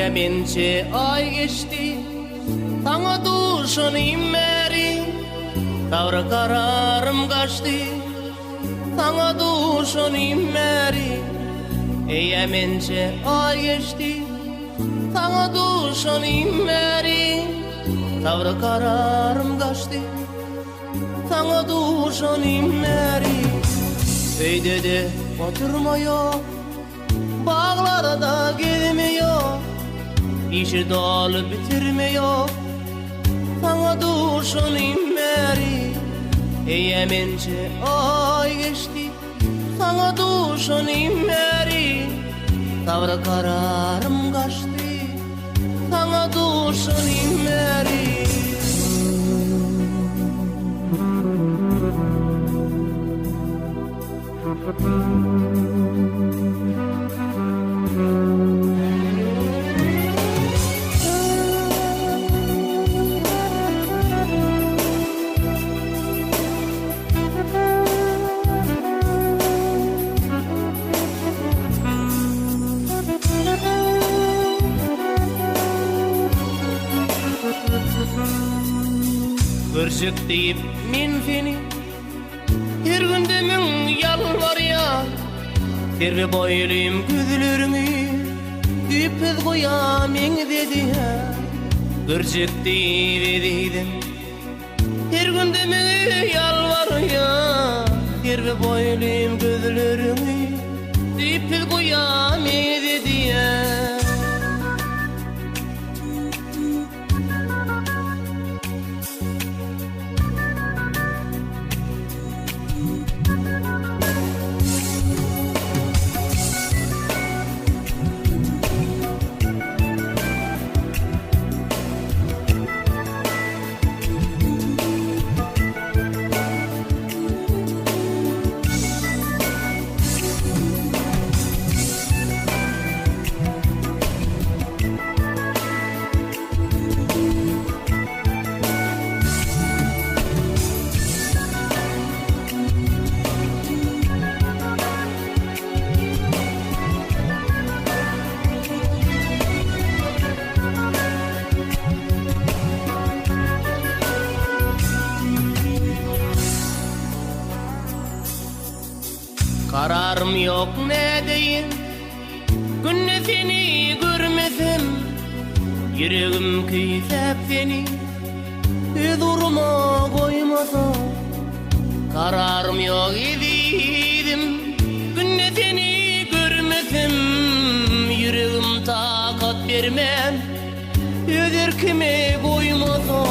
Mence ay geçti, sana duşanayım beri. Tavra kararım kaçtı, sana duşanayım beri. Mence ay geçti, sana duşanayım beri. Tavra kararım kaçtı, sana duşanayım beri. Öyde de oturmuyor, bağlarda gelmiyor. İşi dolu bitirmiyor, sana duşanayım beri. Mence ay geçti, sana duşanayım beri. Tavra kararım kaçtı, sana duşanayım beri. Gırcık deyip min seni her günde min yalvar ya. Terve boyluyum gözlerimi düpüz koyam en dedi ya. Gırcık deyip edeydim her günde min yalvar ya. Terve boyluyum gözlerimi düpüz koyam en dedi ya. Kararım yok ne diyeyim, günne seni görmesem. Yüreğim kıysap seni duruma koymasa. Kararım yok ediydim, günne seni görmesem. Yüreğim takat vermem, öder kime koymasa.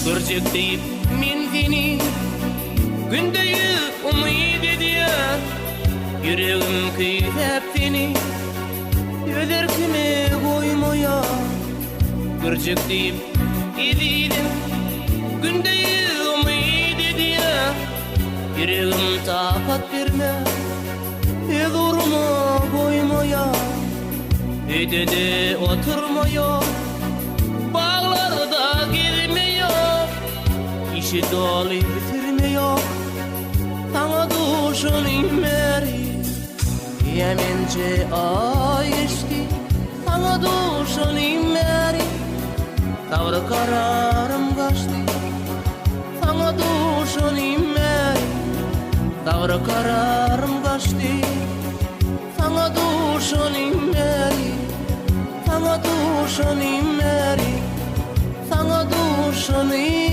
Gırcık deyip min seni gündeyi umid ediyor. Yüreğim kıysap seni öder kime koymaya. Gırcık deyip edeydim gündeyi umid ediyor. Yüreğim takat verme duruma koymaya. Öde de oturmuyor, bağlarda gelmiyor. İşi dolu bitirmiyor, sana duşanayım beri. Mence ay geçti, sana duşanayım beri. Tavra kararım kaçtı, sana duşanayım beri. Tavra kararım kaçtı, sana duşanayım beri. Sana duşanayım beri, sana duşanayım.